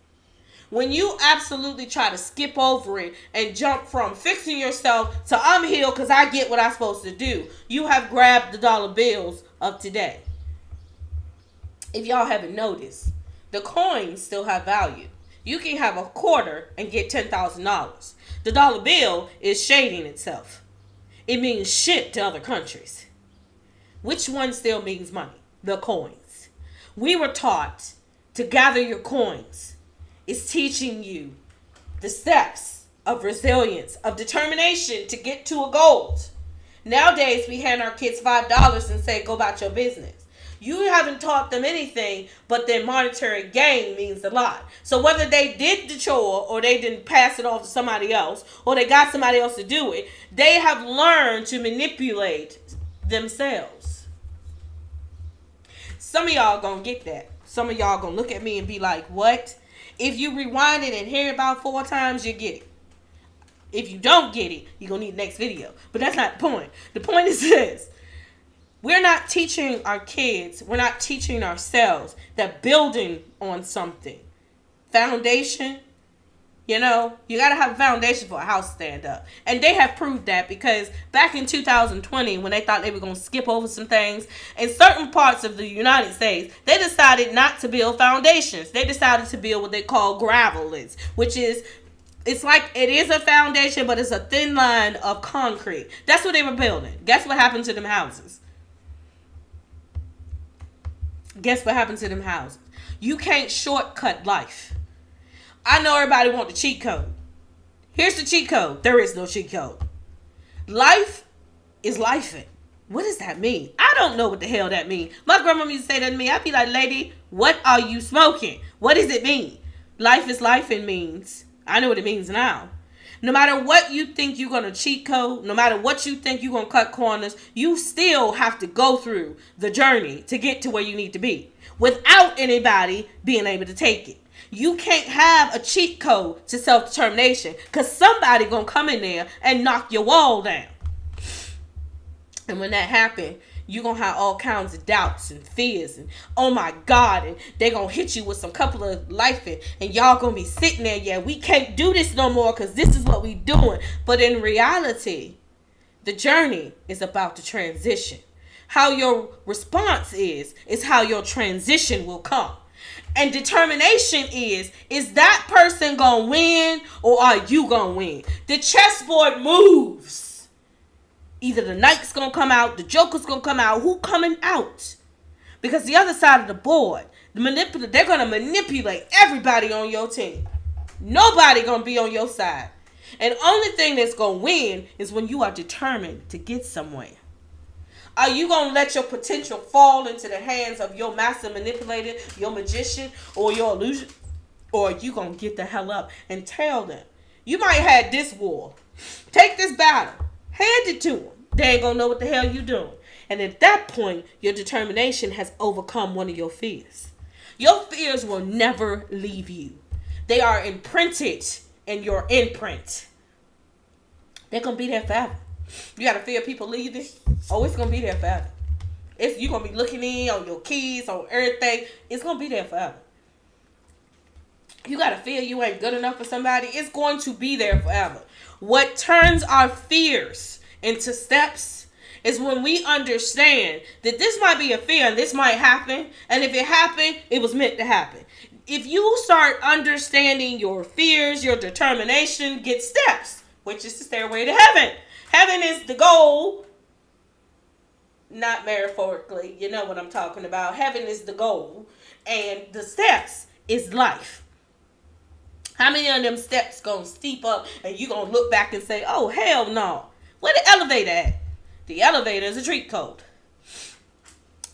When you absolutely try to skip over it and jump from fixing yourself to I'm healed because I get what I'm supposed to do, you have grabbed the dollar bills of today. If y'all haven't noticed, the coins still have value. You can have a quarter and get $10,000. The dollar bill is shading itself. It means shit to other countries. Which one still means money? The coins. We were taught to gather your coins. It's teaching you the steps of resilience, of determination to get to a goal. Nowadays, we hand our kids $5 and say, go about your business. You haven't taught them anything, but their monetary gain means a lot. So whether they did the chore or they didn't pass it off to somebody else or they got somebody else to do it, they have learned to manipulate themselves. Some of y'all gonna get that. Some of y'all gonna look at me and be like, what? If you rewind it and hear it about 4 times, you get it. If you don't get it, you're gonna need the next video. But that's not the point. The point is this. We're not teaching our kids, we're not teaching ourselves that building on something. Foundation, you got to have a foundation for a house to stand up. And they have proved that because back in 2020, when they thought they were going to skip over some things, in certain parts of the United States, they decided not to build foundations. They decided to build what they call gravelites, which is, it's like it is a foundation, but it's a thin line of concrete. That's what they were building. Guess what happened to them houses? You can't shortcut life. I know everybody want the cheat code. Here's the cheat code. There is no cheat code. Life is lifing. What does that mean? I don't know what the hell that means. My grandma used to say that to me. I'd be like, lady, what are you smoking? What does it mean? Life is lifing means, I know what it means now. No matter what you think you're going to cheat code, no matter what you think you're going to cut corners, you still have to go through the journey to get to where you need to be without anybody being able to take it. You can't have a cheat code to self-determination because somebody going to come in there and knock your wall down. And when that happens, you're going to have all kinds of doubts and fears and, oh my God, and they're going to hit you with some couple of life and y'all going to be sitting there, yeah, we can't do this no more because this is what we doing. But in reality, the journey is about the transition. How your response is how your transition will come. And determination is that person going to win or are you going to win? The chessboard moves. Either the knight's going to come out, the joker's going to come out. Who coming out? Because the other side of the board, they're going to manipulate everybody on your team. Nobody going to be on your side. And the only thing that's going to win is when you are determined to get somewhere. Are you going to let your potential fall into the hands of your master manipulator, your magician, or your illusion? Or are you going to get the hell up and tell them, you might have this war. Take this battle. Hand it to them. They ain't going to know what the hell you doing. And at that point, your determination has overcome one of your fears. Your fears will never leave you. They are imprinted in your imprint. They're going to be there forever. You got to fear people leaving. Oh, it's going to be there forever. You're going to be looking in on your keys, on everything. It's going to be there forever. You got to feel you ain't good enough for somebody. It's going to be there forever. What turns our fears into steps is when we understand that this might be a fear and this might happen. And if it happened, it was meant to happen. If you start understanding your fears, your determination, get steps, which is the stairway to heaven. Heaven is the goal. Not metaphorically, you know what I'm talking about. Heaven is the goal. And the steps is life. How many of them steps gonna steep up and you gonna look back and say, oh, hell no. Where the elevator at? The elevator is a treat code.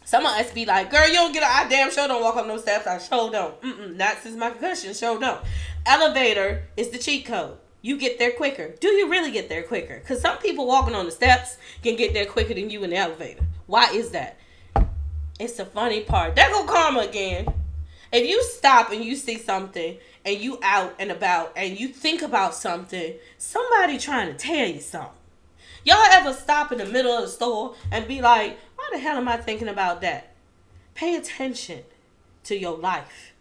Some of us be like, girl, you don't get I damn sure don't walk up no steps. I sure don't. Not since my concussion, sure don't. Elevator is the cheat code. You get there quicker. Do you really get there quicker? Because some people walking on the steps can get there quicker than you in the elevator. Why is that? It's the funny part. There go karma again. If you stop and you see something and you out and about and you think about something, somebody trying to tell you something. Y'all ever stop in the middle of the store and be like, why the hell am I thinking about that? Pay attention to your life.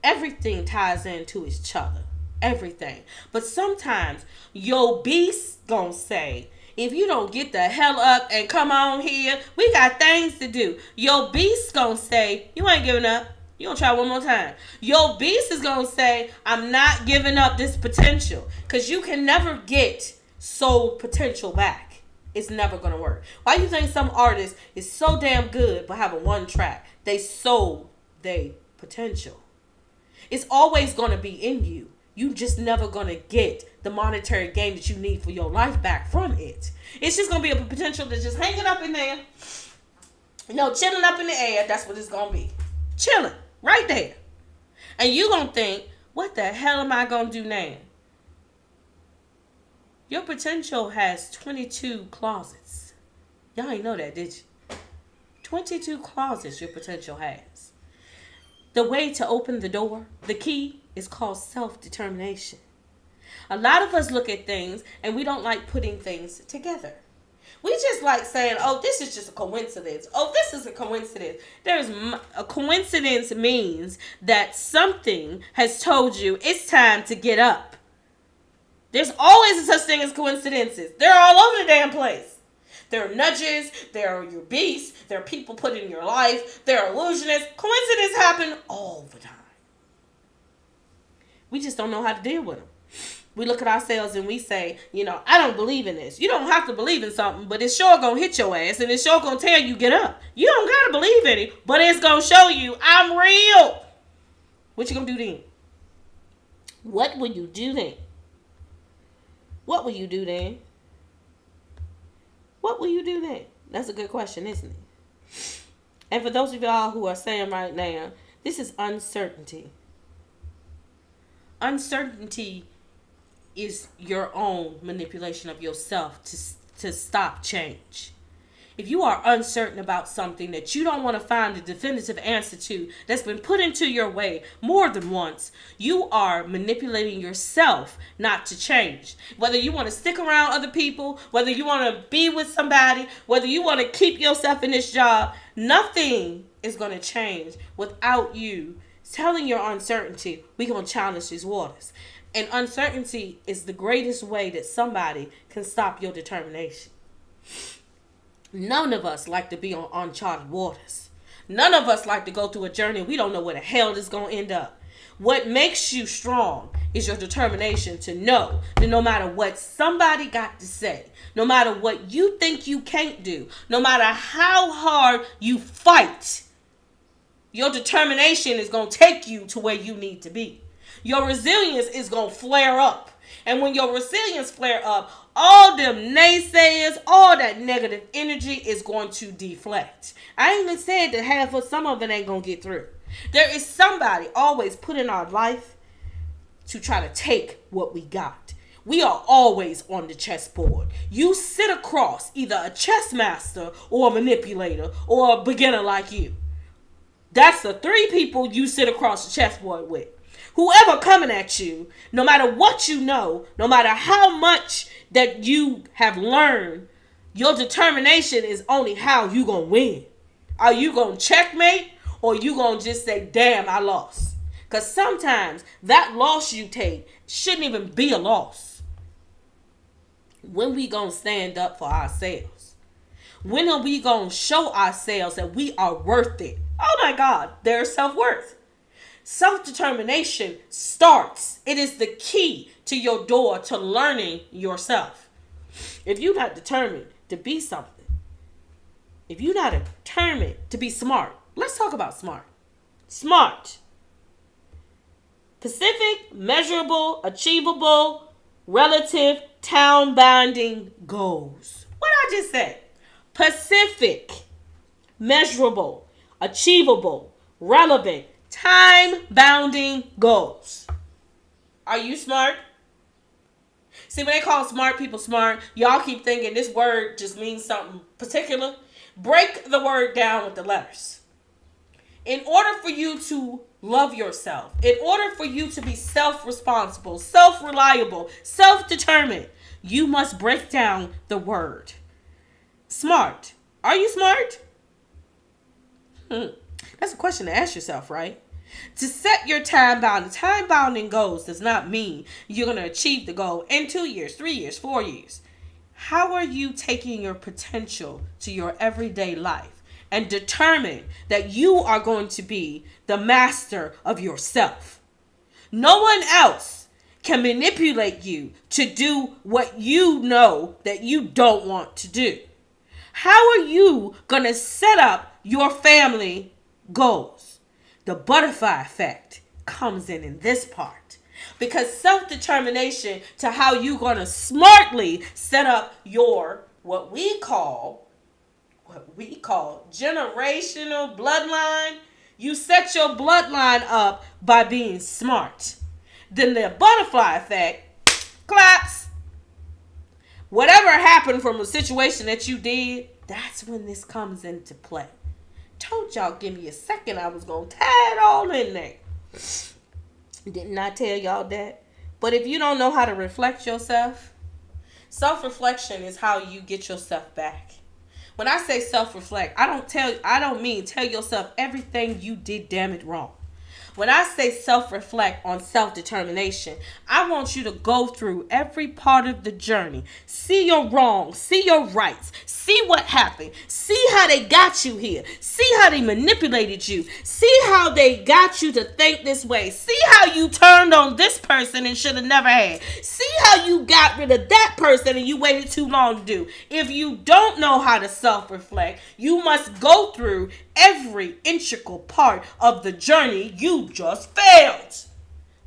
Everything ties into each other. Everything. But sometimes your beast gonna say, if you don't get the hell up and come on here, we got things to do. Your beast gonna say, you ain't giving up. You gonna try one more time. Your beast is gonna say, I'm not giving up this potential. Because you can never get soul potential back. It's never gonna work. Why do you think some artist is so damn good but have a one track? They sold their potential. It's always gonna be in you. You just never gonna get the monetary gain that you need for your life back from it. It's just gonna be a potential that's just hanging up in there. You know, chilling up in the air. That's what it's gonna be. Chilling. Right there. And you gonna think, what the hell am I gonna do now? Your potential has 22 closets. Y'all ain't know that, did you? 22 closets your potential has. The way to open the door, the key, is called self-determination. A lot of us look at things and we don't like putting things together. We just like saying, oh, this is just a coincidence. Oh, this is a coincidence. A coincidence means that something has told you it's time to get up. There's always a such thing as coincidences. They're all over the damn place. There are nudges. There are your beasts. There are people put in your life. There are illusionists. Coincidences happen all the time. We just don't know how to deal with them. We look at ourselves and we say, you know, I don't believe in this. You don't have to believe in something, but it's sure going to hit your ass and it's sure going to tell you get up. You don't got to believe in it, but it's going to show you I'm real. What you going to do then? What will you do then? What will you do then? What will you do then? That's a good question, isn't it? And for those of y'all who are saying right now, this is uncertainty. Uncertainty is your own manipulation of yourself to stop change. If you are uncertain about something that you don't want to find a definitive answer to, that's been put into your way more than once, you are manipulating yourself not to change. Whether you want to stick around other people, whether you want to be with somebody, whether you want to keep yourself in this job, nothing is going to change without you telling your uncertainty, we're going to challenge these waters. And uncertainty is the greatest way that somebody can stop your determination. None of us like to be on uncharted waters. None of us like to go through a journey we don't know where the hell it's going to end up. What makes you strong is your determination to know that no matter what somebody got to say, no matter what you think you can't do, no matter how hard you fight, your determination is going to take you to where you need to be. Your resilience is going to flare up. And when your resilience flare up, all them naysayers, all that negative energy is going to deflect. I even said that some of it ain't going to get through. There is somebody always put in our life to try to take what we got. We are always on the chessboard. You sit across either a chess master or a manipulator or a beginner like you. That's the three people you sit across the chessboard with. Whoever coming at you, no matter what you know, no matter how much that you have learned, your determination is only how you gonna win. Are you gonna checkmate or you gonna just say, damn, I lost? Because sometimes that loss you take shouldn't even be a loss. When we gonna stand up for ourselves? When are we gonna show ourselves that we are worth it? Oh my God, there's self-worth. Self-determination starts. It is the key to your door to learning yourself. If you're not determined to be something, if you're not determined to be smart, let's talk about smart. Smart. Specific, measurable, achievable, relative, town-binding goals. What did I just say? Specific, measurable, achievable, relevant, time-bounding goals. Are you smart? See, when they call smart people smart, y'all keep thinking this word just means something particular. Break the word down with the letters. In order for you to love yourself, in order for you to be self-responsible, self-reliable, self-determined, you must break down the word. Smart. Are you smart? That's a question to ask yourself, right? To set your time-bounding goals does not mean you're going to achieve the goal in 2 years, 3 years, 4 years. How are you taking your potential to your everyday life and determine that you are going to be the master of yourself? No one else can manipulate you to do what you know that you don't want to do. How are you going to set up your family goals? The butterfly effect comes in this part. Because self-determination to how you're going to smartly set up your, what we call generational bloodline. You set your bloodline up by being smart. Then the butterfly effect claps. Whatever happened from a situation that you did, that's when this comes into play. Told y'all, give me a second, I was going to tie it all in there. Didn't I tell y'all that? But if you don't know how to reflect yourself, self-reflection is how you get yourself back. When I say self-reflect, I don't mean tell yourself everything you did damn it wrong. When I say self-reflect on self-determination, I want you to go through every part of the journey. See your wrongs, see your rights, see what happened, see how they got you here, see how they manipulated you, see how they got you to think this way, see how you turned on this person and should have never had, see how you got rid of that person and you waited too long to do. If you don't know how to self-reflect, you must go through every integral part of the journey you just failed.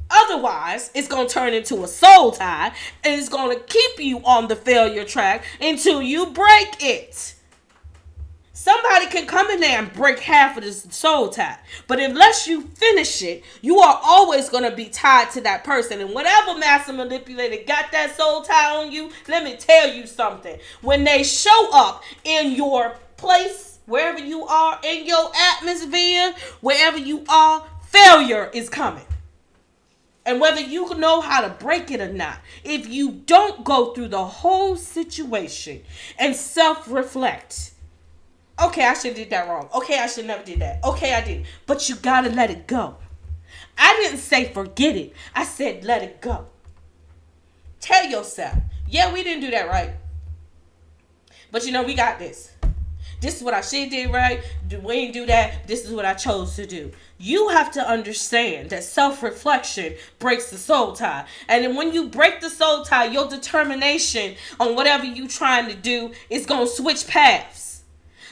Otherwise, it's going to turn into a soul tie and it's going to keep you on the failure track until you break it. Somebody can come in there and break half of this soul tie. But unless you finish it, you are always going to be tied to that person. And whatever master manipulator got that soul tie on you, let me tell you something. When they show up in your place, wherever you are, in your atmosphere, wherever you are, failure is coming. And whether you know how to break it or not, if you don't go through the whole situation and self-reflect, okay, I should have did that wrong. Okay, I should never did that. Okay, I did. But you gotta let it go. I didn't say forget it. I said let it go. Tell yourself, yeah, we didn't do that right. But we got this. This is what I should did right. We didn't do that. This is what I chose to do. You have to understand that self-reflection breaks the soul tie. And then when you break the soul tie, your determination on whatever you're trying to do is going to switch paths.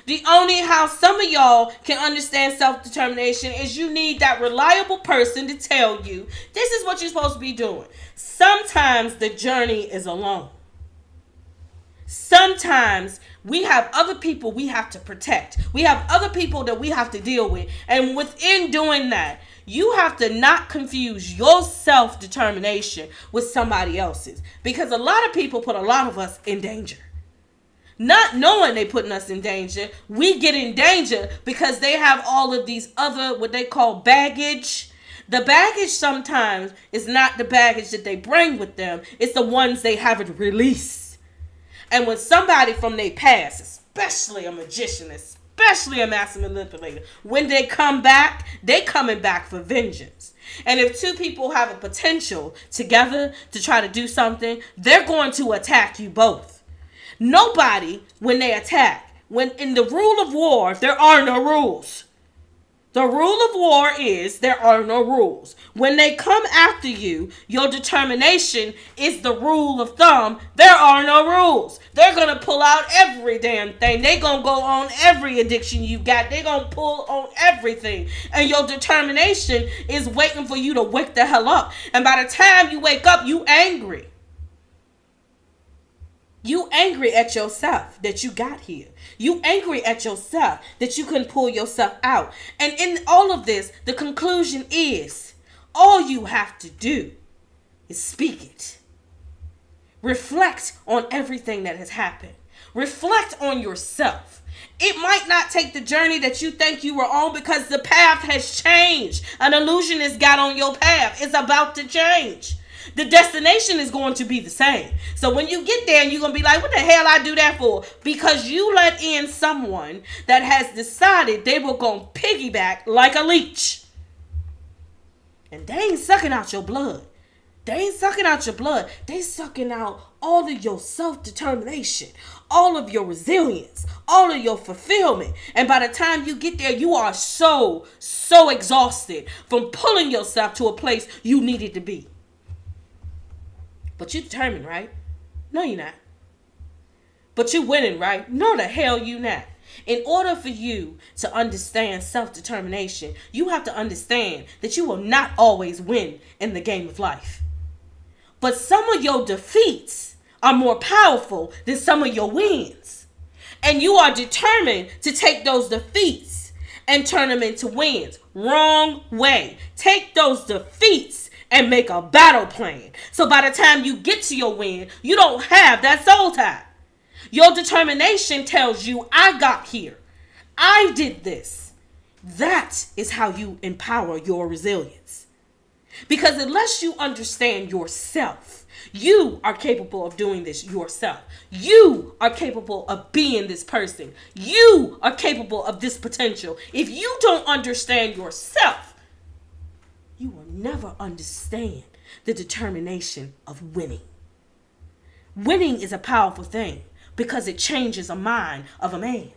The only how some of y'all can understand self-determination is you need that reliable person to tell you this is what you're supposed to be doing. Sometimes the journey is alone. Sometimes we have other people we have to protect. We have other people that we have to deal with. And within doing that, you have to not confuse your self-determination with somebody else's. Because a lot of people put a lot of us in danger. Not knowing they putting us in danger, we get in danger because they have all of these other, what they call baggage. The baggage sometimes is not the baggage that they bring with them. It's the ones they haven't released. And when somebody from their past, especially a magician, especially a master manipulator, when they come back, they coming back for vengeance. And if two people have a potential together to try to do something, they're going to attack you both. Nobody, when they attack, when in the rule of war, there are no rules. The rule of war is there are no rules. When they come after you, your determination is the rule of thumb. There are no rules. They're going to pull out every damn thing. They're going to go on every addiction you got. They're going to pull on everything. And your determination is waiting for you to wake the hell up. And by the time you wake up, you angry. You angry at yourself that you got here. You angry at yourself that you couldn't pull yourself out. And in all of this, the conclusion is all you have to do is speak it. Reflect on everything that has happened. Reflect on yourself. It might not take the journey that you think you were on because the path has changed. An illusionist got on your path. It's about to change. The destination is going to be the same. So when you get there, you're going to be like, what the hell I do that for? Because you let in someone that has decided they were going to piggyback like a leech. And they ain't sucking out your blood. They ain't sucking out your blood. They sucking out all of your self-determination, all of your resilience, all of your fulfillment. And by the time you get there, you are so exhausted from pulling yourself to a place you needed to be. But you determined, right? No, you're not. But you winning, right? No, the hell you not. In order for you to understand self-determination, you have to understand that you will not always win in the game of life. But some of your defeats are more powerful than some of your wins. And you are determined to take those defeats and turn them into wins. Wrong way. Take those defeats and make a battle plan. So by the time you get to your win, you don't have that soul tie. Your determination tells you, I got here. I did this. That is how you empower your resilience. Because unless you understand yourself, you are capable of doing this yourself. You are capable of being this person. You are capable of this potential. If you don't understand yourself, you will never understand the determination of winning. Winning is a powerful thing because it changes the mind of a man.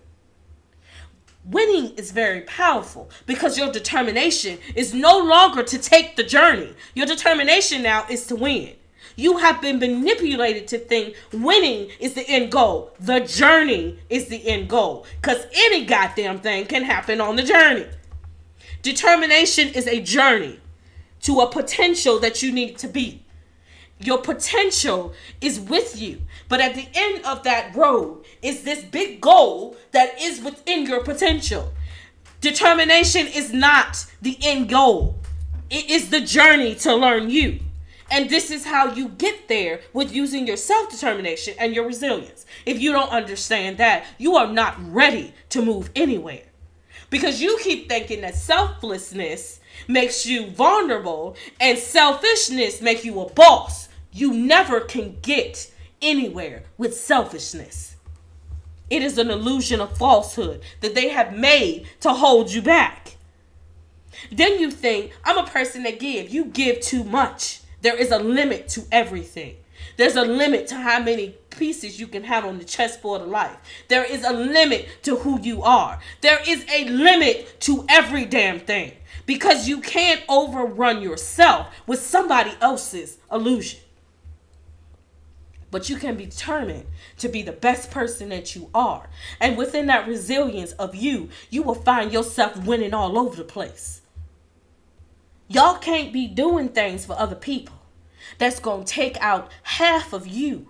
Winning is very powerful because your determination is no longer to take the journey. Your determination now is to win. You have been manipulated to think winning is the end goal. The journey is the end goal because any goddamn thing can happen on the journey. Determination is a journey to a potential that you need to be. Your potential is with you. But at the end of that road is this big goal that is within your potential. Determination is not the end goal. It is the journey to learn you. And this is how you get there, with using your self-determination and your resilience. If you don't understand that, you are not ready to move anywhere. Because you keep thinking that selflessness makes you vulnerable and selfishness makes you a boss. You never can get anywhere with selfishness. It is an illusion of falsehood that they have made to hold you back. Then you think, I'm a person that gives. You give too much. There is a limit to everything. There's a limit to how many pieces you can have on the chessboard of life. There is a limit to who you are. There is a limit to every damn thing. Because you can't overrun yourself with somebody else's illusion. But you can be determined to be the best person that you are. And within that resilience of you, you will find yourself winning all over the place. Y'all can't be doing things for other people that's going to take out half of you.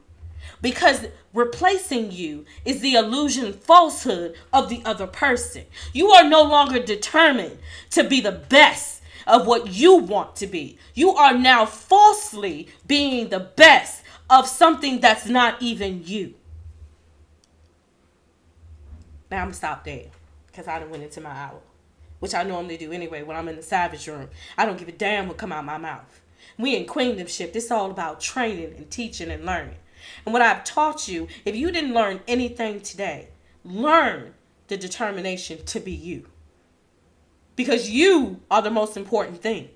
Because replacing you is the illusion, falsehood of the other person. You are no longer determined to be the best of what you want to be. You are now falsely being the best of something that's not even you. Now I'm going to stop there because I done went into my hour, which I normally do anyway when I'm in the Savage Room. I don't give a damn what come out my mouth. We in Queendomship. This is all about training and teaching and learning. And what I've taught you, if you didn't learn anything today, learn the determination to be you. Because you are the most important thing.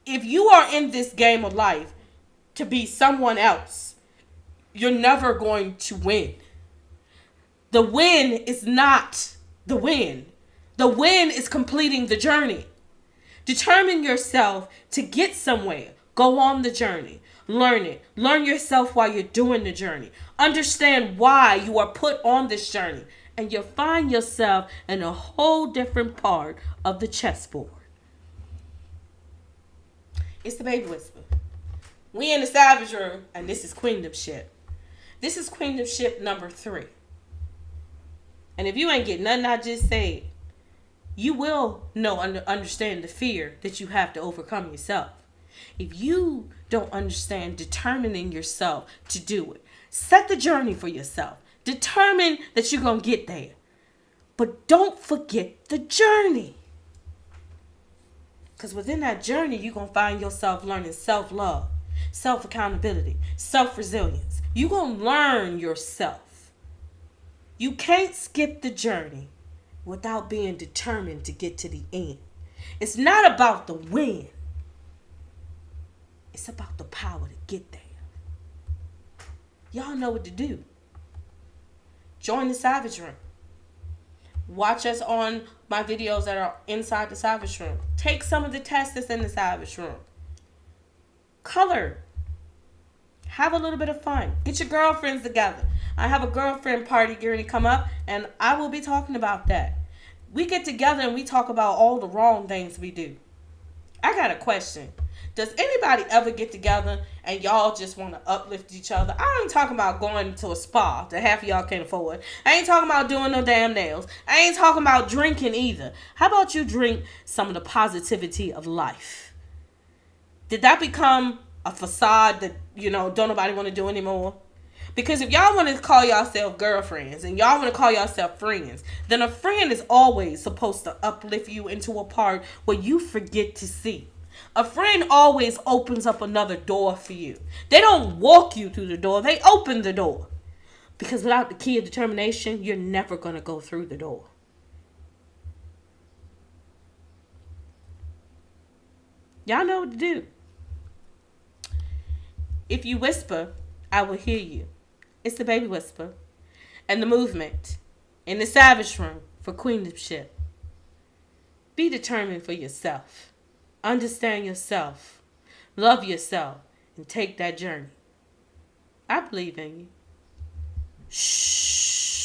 If you are in this game of life to be someone else, you're never going to win. The win is not the win. The win is completing the journey. Determine yourself to get somewhere. Go on the journey. Learn it. Learn yourself while you're doing the journey. Understand why you are put on this journey. And you'll find yourself in a whole different part of the chessboard. It's the Baby Whisper. We in the Savage Room, and this is Queendomship. This is Queendomship number 3. And if you ain't get nothing I just said, you will understand the fear that you have to overcome yourself. If you don't understand determining yourself to do it, set the journey for yourself. Determine that you're going to get there. But don't forget the journey. Because within that journey, you're going to find yourself learning self-love, self-accountability, self-resilience. You're going to learn yourself. You can't skip the journey without being determined to get to the end. It's not about the win. It's about the power to get there. Y'all know what to do. Join the Savage Room. Watch us on my videos that are inside the Savage Room. Take some of the tests that's in the Savage Room. Color. Have a little bit of fun. Get your girlfriends together. I have a girlfriend party going to come up, and I will be talking about that. We get together and we talk about all the wrong things we do. I got a question. Does anybody ever get together and y'all just want to uplift each other? I ain't talking about going to a spa that half of y'all can't afford. I ain't talking about doing no damn nails. I ain't talking about drinking either. How about you drink some of the positivity of life? Did that become a facade that, don't nobody want to do anymore? Because if y'all want to call yourself girlfriends and y'all want to call yourself friends, then a friend is always supposed to uplift you into a part where you forget to see. A friend always opens up another door for you. They don't walk you through the door. They open the door. Because without the key of determination, you're never going to go through the door. Y'all know what to do. If you whisper, I will hear you. It's the Baby Whisper and the movement in the Savage Room for Queendomship. Be determined for yourself. Understand yourself. Love yourself and take that journey. I believe in you. Shh.